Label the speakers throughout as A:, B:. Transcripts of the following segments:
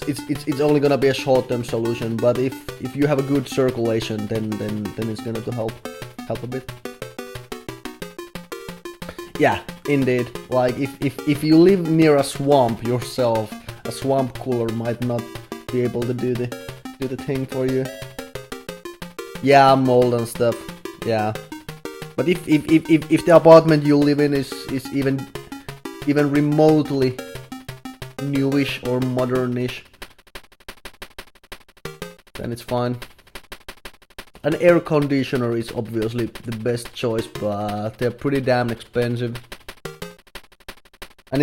A: it's only gonna be a short-term solution. But if you have a good circulation, then it's gonna to help a bit. Yeah, indeed. Like if you live near a swamp yourself, a swamp cooler might not be able to do the thing for you. Yeah, mold and stuff. Yeah, but if the apartment you live in is even remotely newish or modernish, then it's fine. An air conditioner is obviously the best choice, but they're pretty damn expensive. And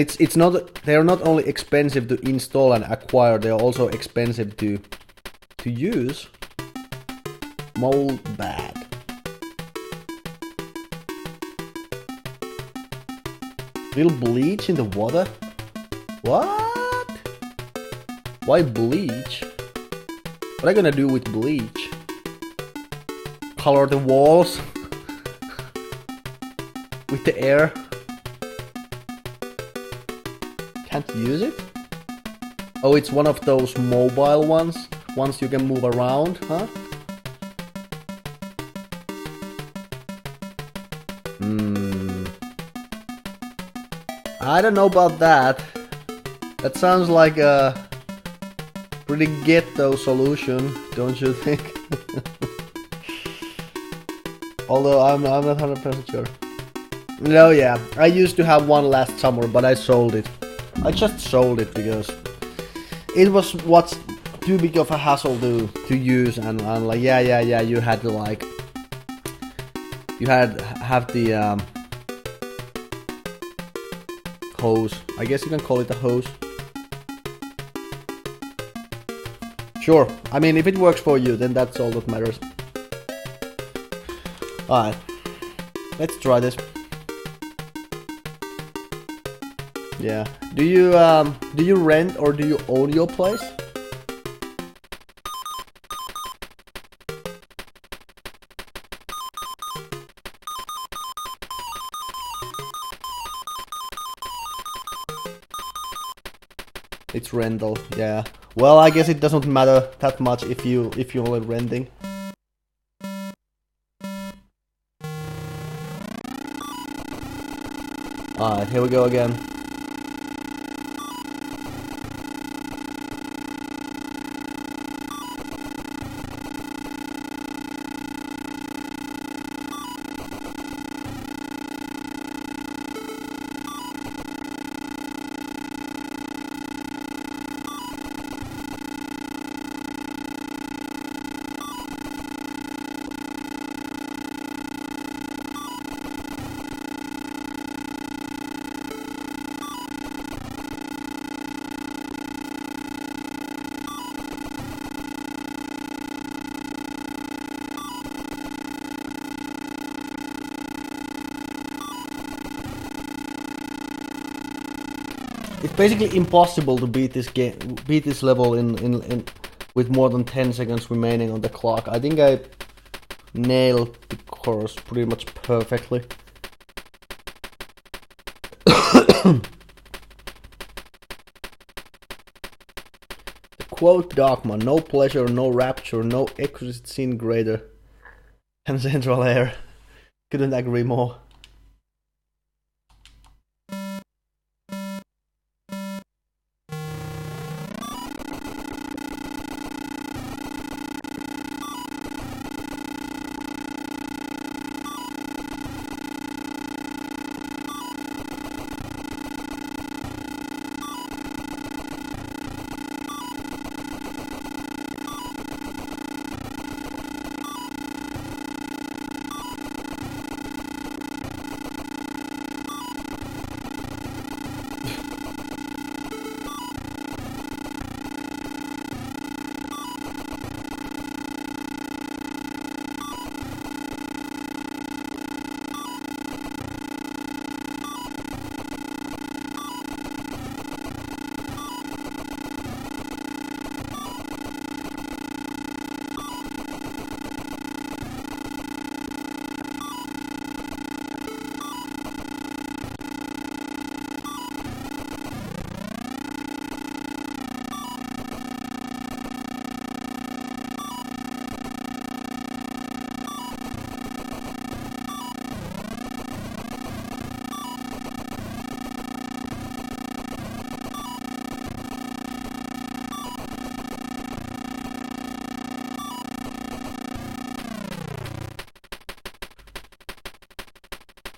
A: they're not only expensive to install and acquire, they're also expensive to use. Mold bad. Little bleach in the water? What? Why bleach? What are you gonna do with bleach? Color the walls with the air? Can't use it? Oh, it's one of those mobile ones you can move around, huh? I don't know about that. That sounds like a pretty ghetto solution, don't you think? Although I'm not 100% sure. No, yeah, I used to have one last summer, but I sold it. I just sold it because it was what's too big of a hassle to use, and like yeah, you had to like have the hose. I guess you can call it a hose. Sure. I mean, if it works for you, then that's all that matters. Alright, let's try this. Yeah. Do you rent or do you own your place? It's rental, yeah. Well, I guess it doesn't matter that much if you're only renting. Alright, here we go again. It's basically impossible to beat this level in with more than 10 seconds remaining on the clock. I think I nailed the course pretty much perfectly. The quote dogma: no pleasure, no rapture, no exquisite sin greater than central air. Couldn't agree more.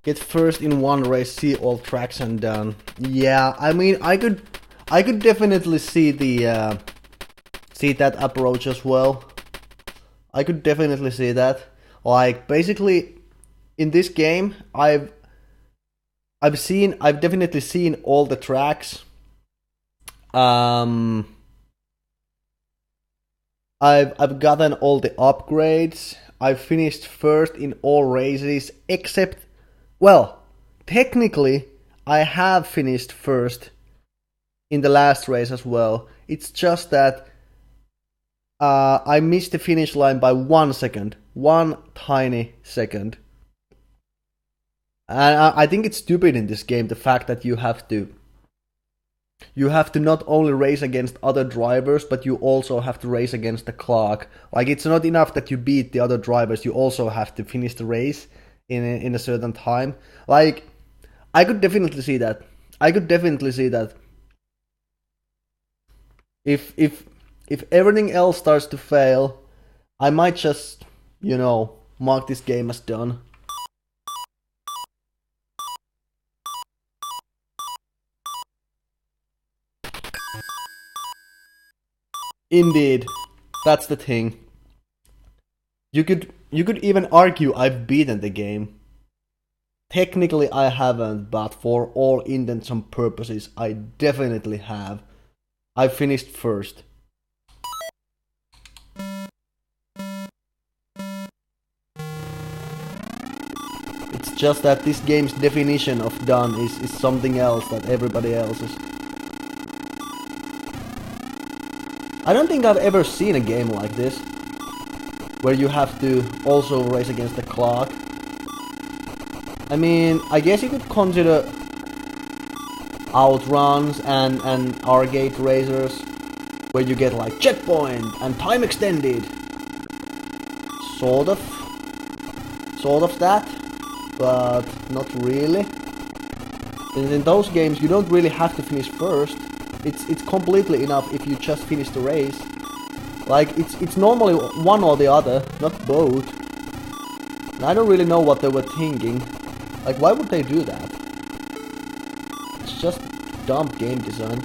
A: Get first in one race, see all tracks and done. Yeah, I mean, I could definitely see the see that approach as well. I could definitely see that. Like basically, in this game, I've definitely seen all the tracks. I've gotten all the upgrades. I've finished first in all races except, well, technically I have finished first in the last race as well. It's just that I missed the finish line by 1 second, one tiny second. And I think it's stupid in this game, the fact that you have to not only race against other drivers, but you also have to race against the clock. Like, it's not enough that you beat the other drivers, you also have to finish the race in a certain time. Like, I could definitely see that. If everything else starts to fail, I might just, mark this game as done. Indeed, that's the thing. You could even argue I've beaten the game. Technically I haven't, but for all intents and purposes I definitely have. I finished first. It's just that this game's definition of done is something else that everybody else is. I don't think I've ever seen a game like this, where you have to also race against the clock. I mean, I guess you could consider outruns and arcade racers, where you get like checkpoint and time extended. Sort of that, but not really. In those games you don't really have to finish first. It's completely enough if you just finish the race. Like, it's normally one or the other, not both. And I don't really know what they were thinking. Like, why would they do that? It's just dumb game design.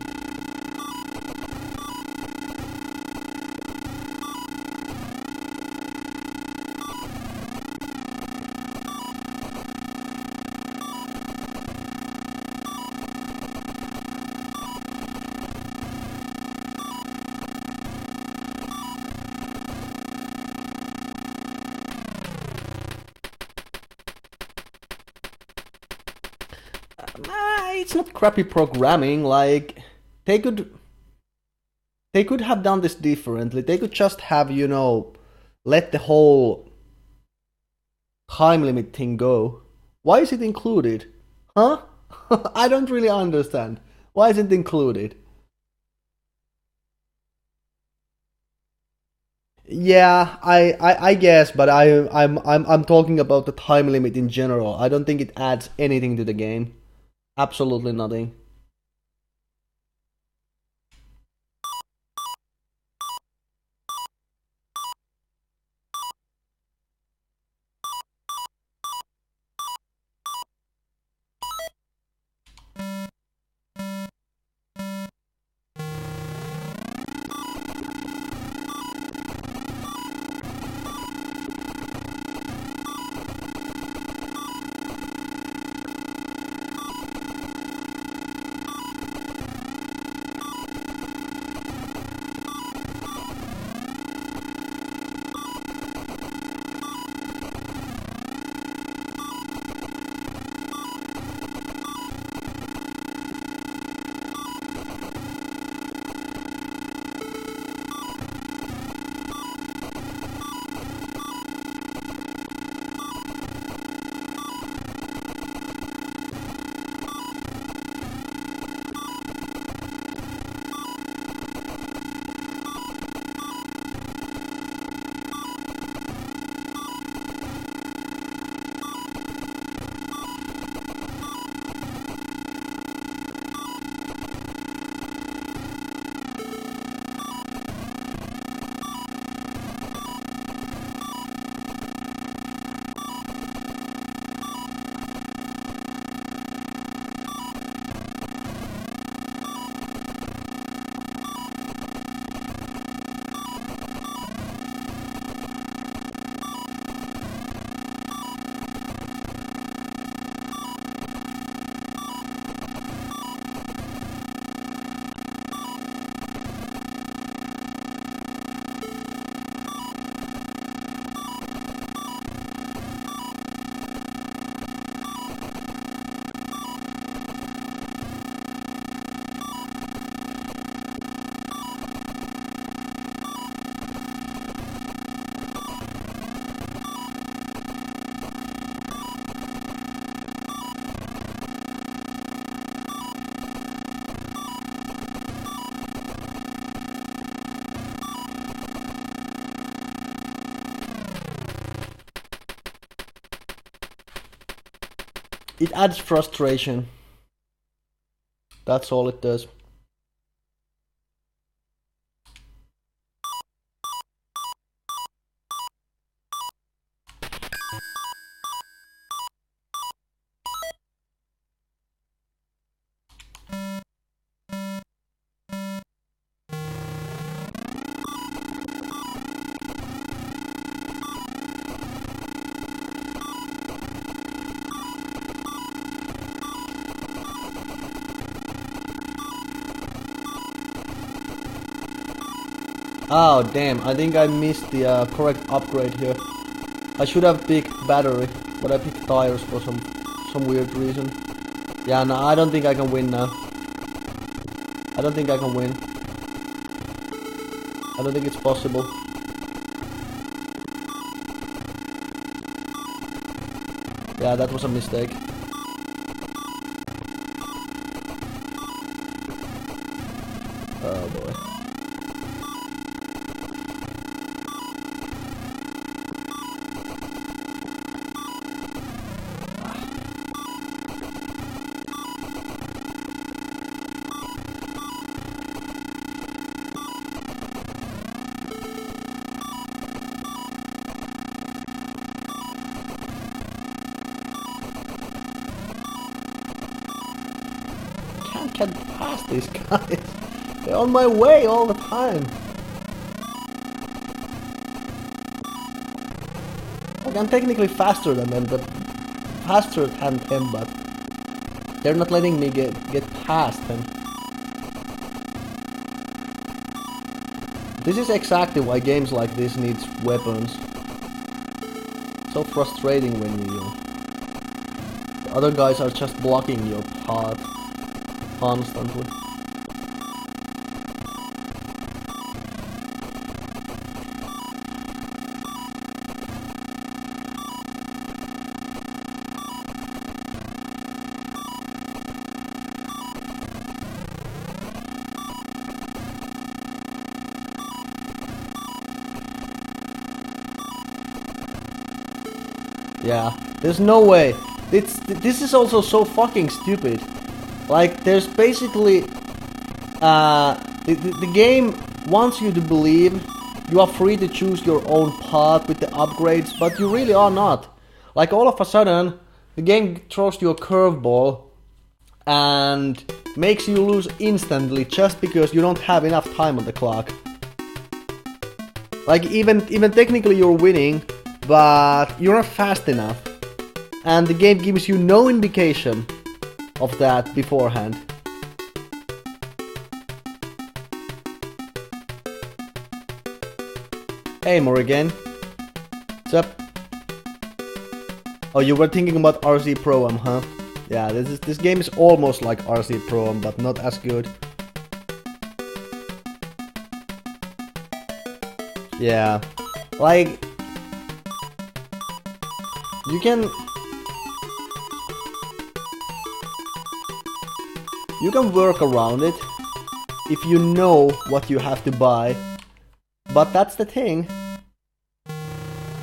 A: It's not crappy programming. Like, they could have done this differently. They could just have, let the whole time limit thing go. Why is it included? Huh? I don't really understand. Why is it included? Yeah, I guess, but I'm talking about the time limit in general. I don't think it adds anything to the game. Absolutely nothing. It adds frustration. That's all it does. Oh damn, I think I missed the correct upgrade here. I should have picked battery, but I picked tires for some weird reason. Yeah, no, I don't think I can win now. I don't think I can win. I don't think it's possible. Yeah, that was a mistake. Oh boy. Can't pass these guys. They're on my way all the time. Like, I'm technically faster than them, but faster than them, but they're not letting me get past them. This is exactly why games like this needs weapons. So frustrating when the other guys are just blocking your path constantly. Yeah, there's no way. This is also so fucking stupid. Like, there's basically the game wants you to believe you are free to choose your own path with the upgrades, but you really are not. Like, all of a sudden, the game throws you a curveball and makes you lose instantly just because you don't have enough time on the clock. Like, even technically you're winning, but you're not fast enough. And the game gives you no indication of that beforehand. Hey Morrigan. What's up? Oh, you were thinking about RC Pro-Am, huh? Yeah, this game is almost like RC Pro-Am, but not as good. Yeah. Like, you can work around it if you know what you have to buy, but that's the thing.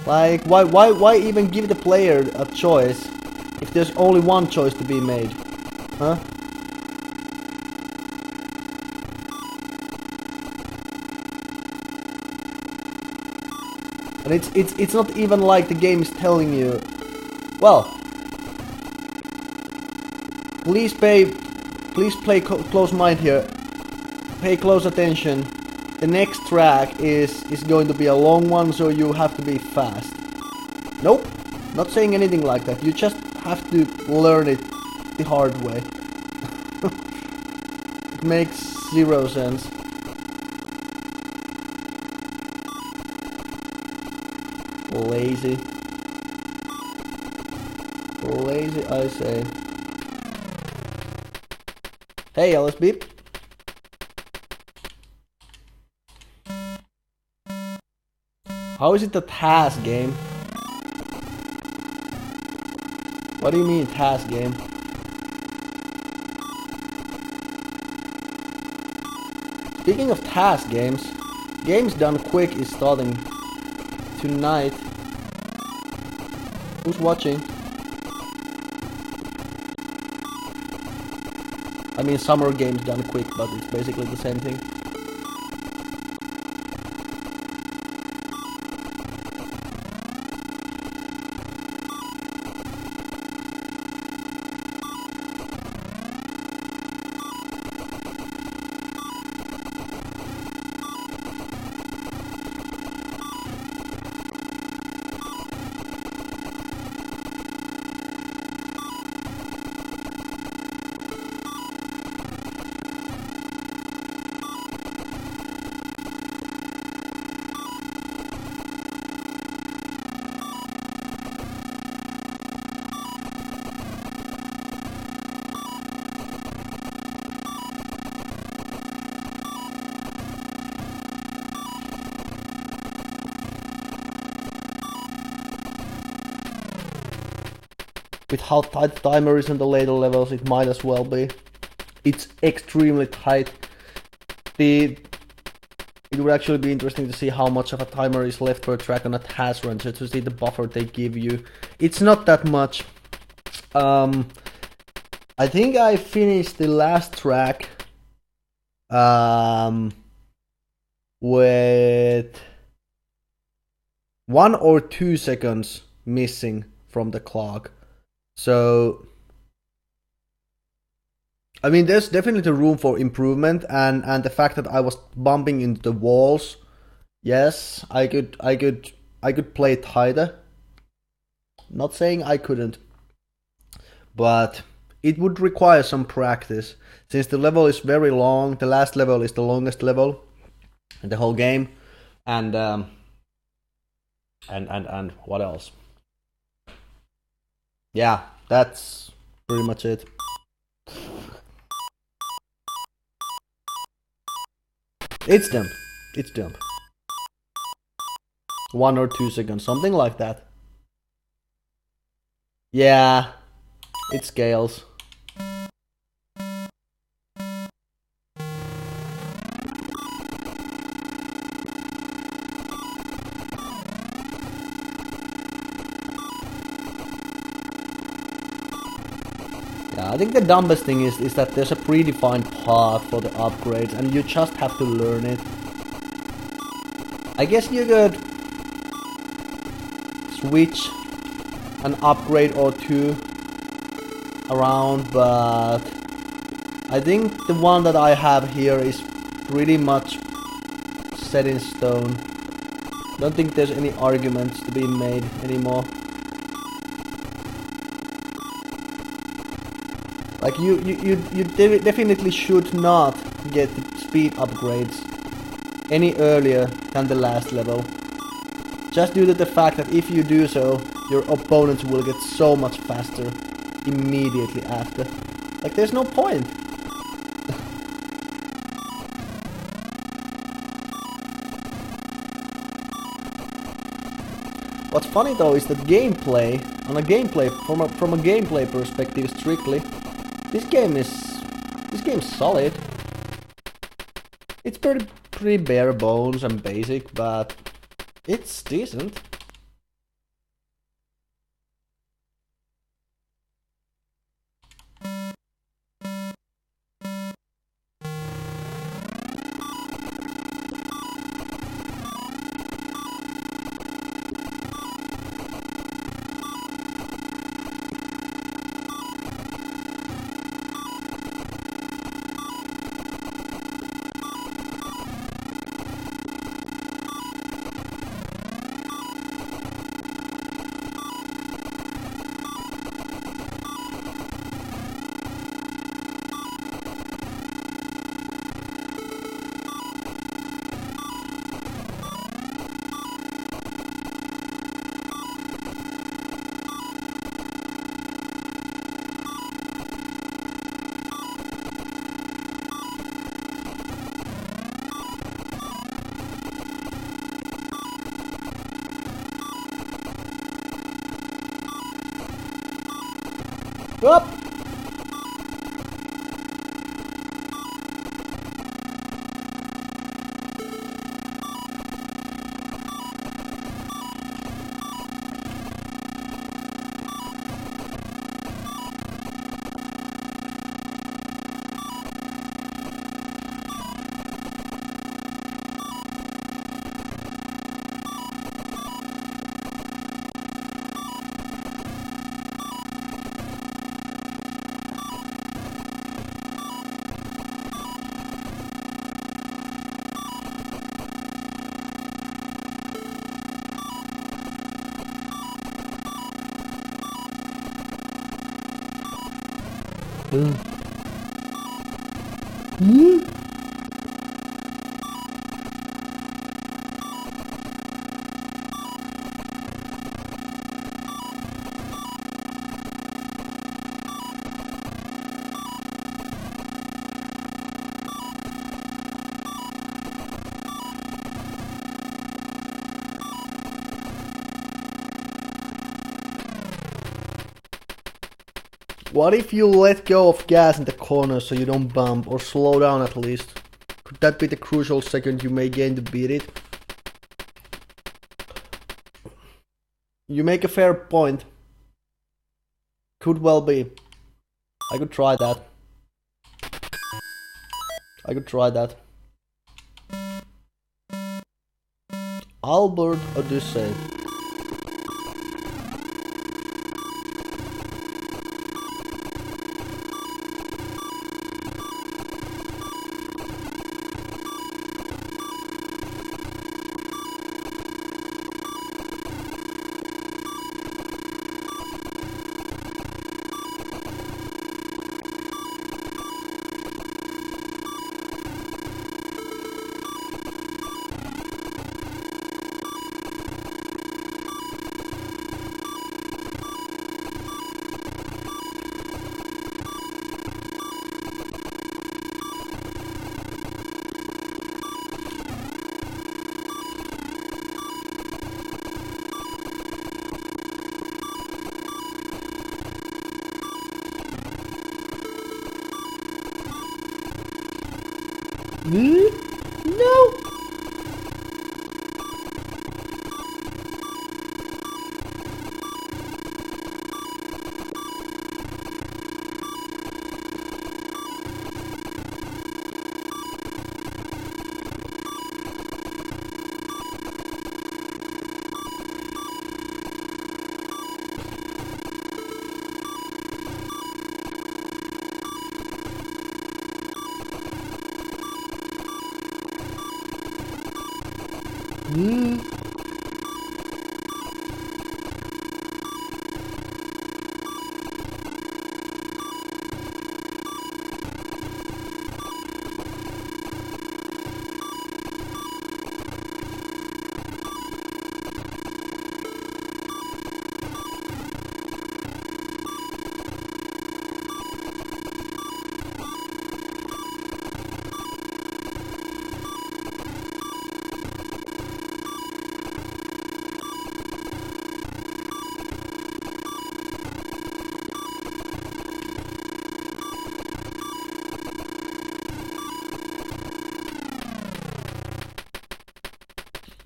A: Like, why even give the player a choice if there's only one choice to be made? Huh? And it's not even like the game is telling you, well, please play close mind here. Pay close attention. The next track is going to be a long one, so you have to be fast. Nope, not saying anything like that. You just have to learn it the hard way. It makes zero sense. Lazy. Lazy, I say. Hey, LSB. How is it a task game? What do you mean task game? Speaking of task games, Games Done Quick is starting tonight. Who's watching? I mean, summer games done quick, but it's basically the same thing. With how tight the timer is in the later levels, it might as well be. It's extremely tight. It would actually be interesting to see how much of a timer is left per track on a task run, just to see the buffer they give you. It's not that much. I think I finished the last track with 1 or 2 seconds missing from the clock. So, I mean, there's definitely room for improvement, and the fact that I was bumping into the walls, yes, I could play tighter. Not saying I couldn't, but it would require some practice. Since the level is very long, the last level is the longest level in the whole game, and what else? Yeah, that's pretty much it. It's dumb. It's dumb. 1 or 2 seconds, something like that. Yeah, it scales. I think the dumbest thing is that there's a predefined path for the upgrades and you just have to learn it. I guess you could switch an upgrade or two around, but I think the one that I have here is pretty much set in stone. Don't think there's any arguments to be made anymore. Like you definitely should not get the speed upgrades any earlier than the last level. Just due to the fact that if you do so, your opponents will get so much faster immediately after. Like there's no point. What's funny though is that gameplay, from a gameplay perspective strictly, this game's solid. It's pretty bare bones and basic, but it's decent. Up! What if you let go of gas in the corner so you don't bump, or slow down at least? Could that be the crucial second you may gain to beat it? You make a fair point. Could well be. I could try that. I could try that. Albert Odyssey. No!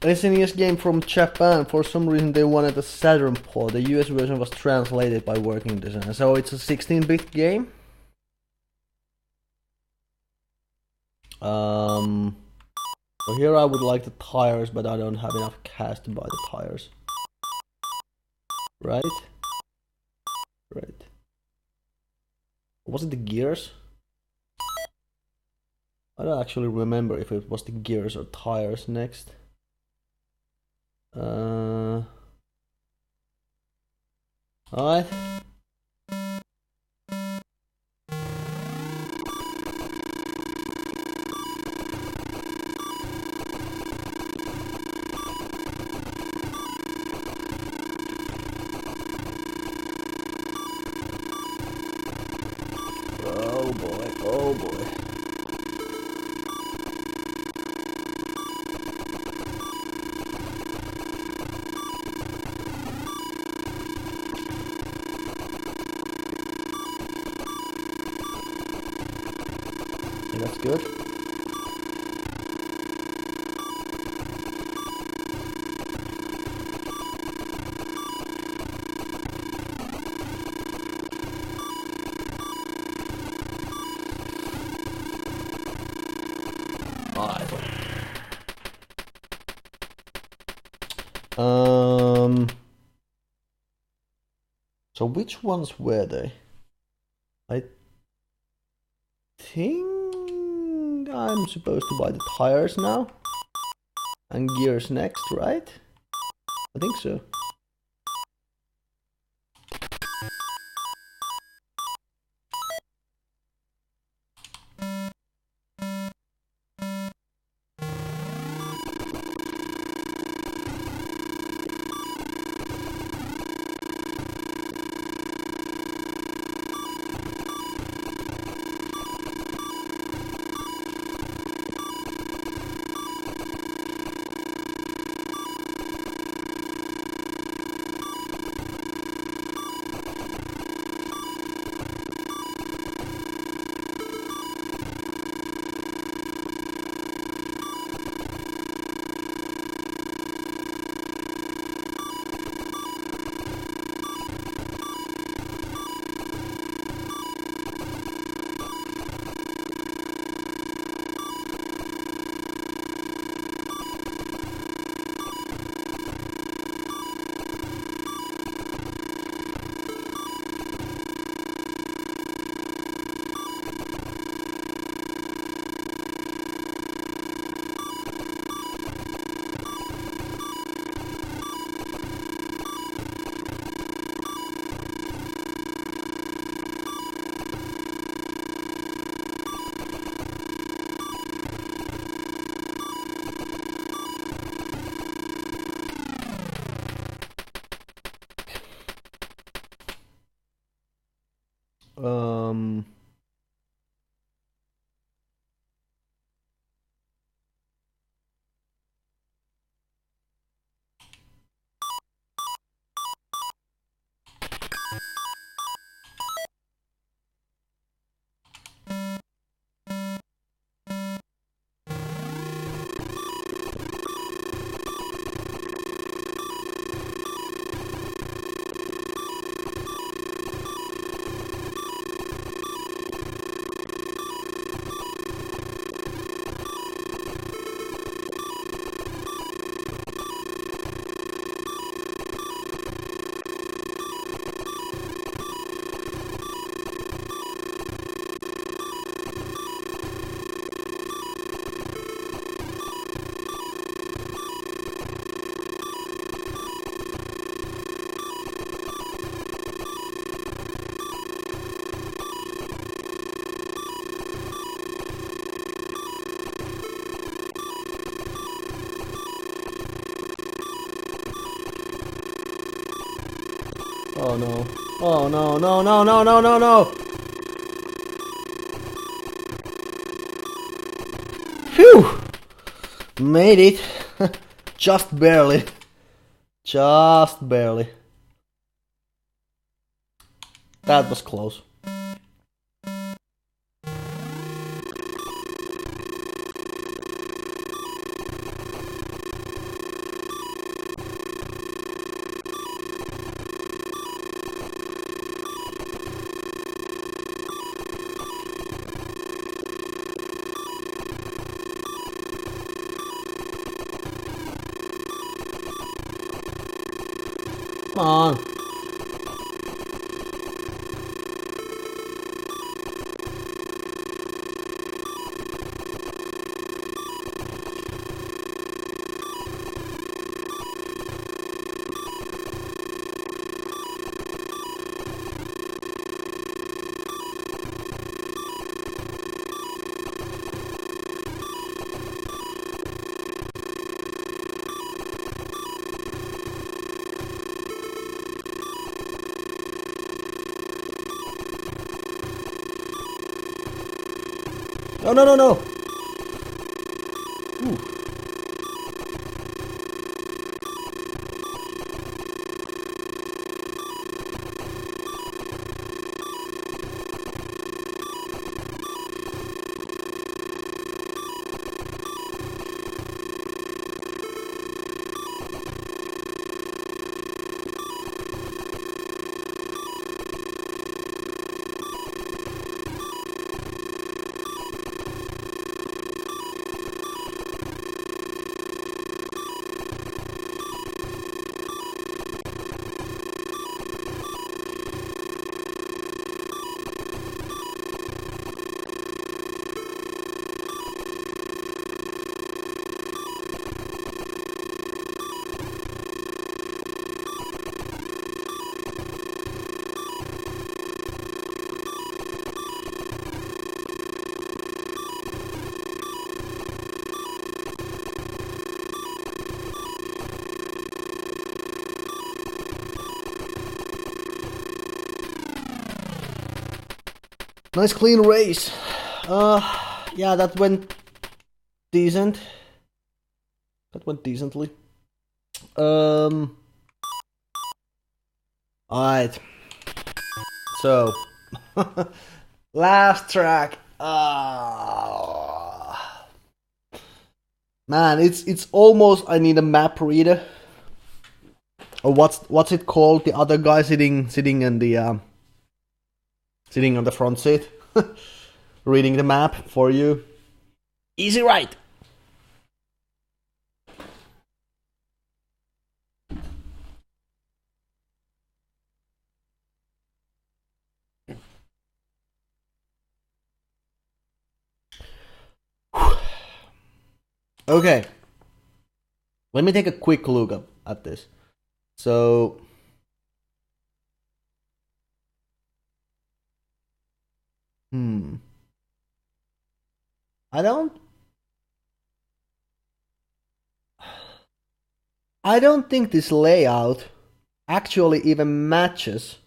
A: SNES game from Japan. For some reason they wanted a Saturn port. The US version was translated by working design. So it's a 16-bit game. So here I would like the tires, but I don't have enough cash to buy the tires. Right? Right. Was it the gears? I don't actually remember if it was the gears or tires next. Alright. Oh boy, oh boy. That's good. Alright. So which ones were they? I think I'm supposed to buy the tires now. And gears next, right? I think so. Um. Oh no. Oh no, no, no, no, no, no, no! Phew! Made it. Just barely. Just barely. That was close. Come on. No, no, no, no! Ooh. Nice clean race. Yeah, that went decent. That went decently. Alright. So, last track. Man, it's almost I need a map reader. Or what's it called? The other guy sitting in the sitting on the front seat, reading the map for you. Easy right. Okay. Let me take a quick look at this. So, I don't think this layout actually even matches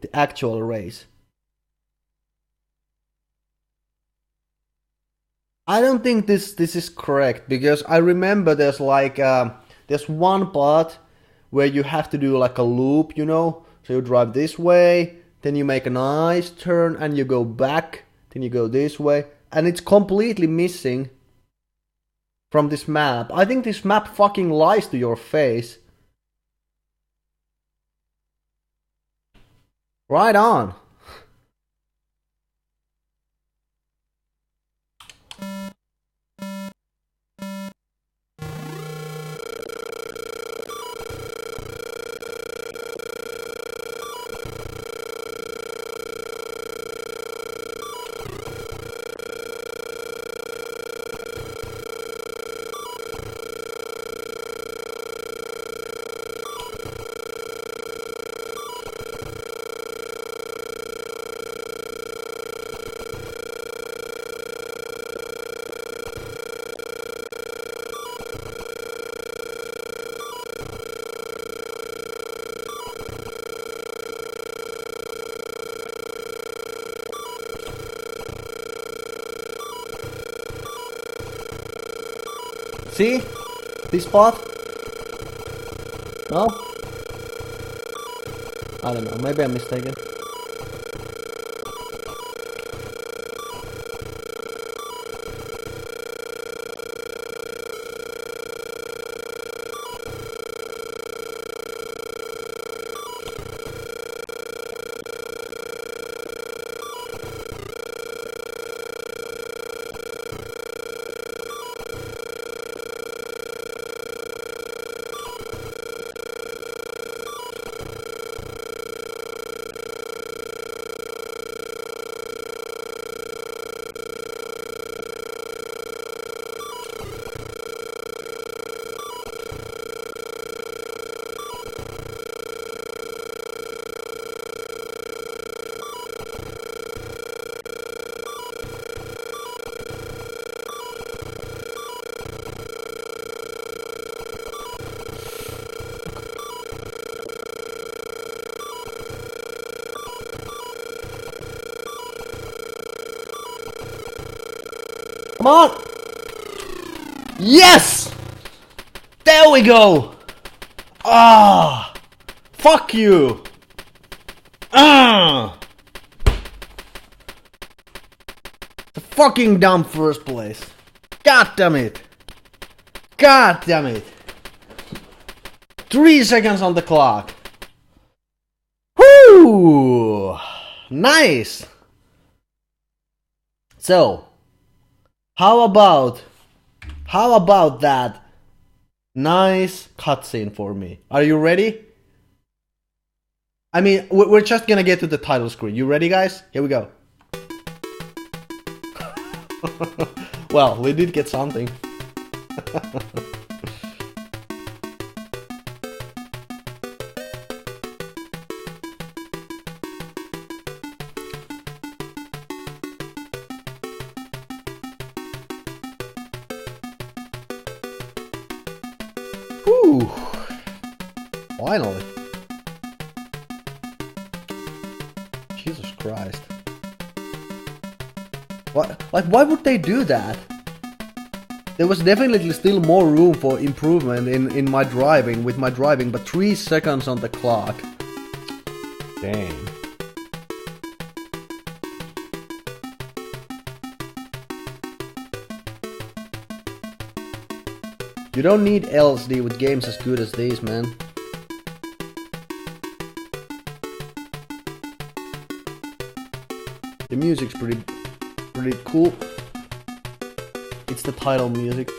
A: The actual race. I don't think this is correct because I remember there's like there's one part where you have to do like a loop, you know. So you drive this way, then you make a nice turn and you go back, then you go this way, and it's completely missing from this map. I think this map fucking lies to your face. Right on. See? This spot? No? I don't know, maybe I'm mistaken. Come on! Yes! There we go! Ah! Fuck you! Ah! The fucking dumb first place. God damn it! God damn it! 3 seconds on the clock. Whoo! Nice! So, how about that nice cutscene for me? Are you ready? I mean, we're just gonna get to the title screen. You ready, guys? Here we go. Well, we did get something. Whew. Finally. Jesus Christ. What? Like, why would they do that? There was definitely still more room for improvement in my driving, with my driving, but 3 seconds on the clock. Dang. You don't need LSD with games as good as these, man. The music's pretty cool. It's the title music.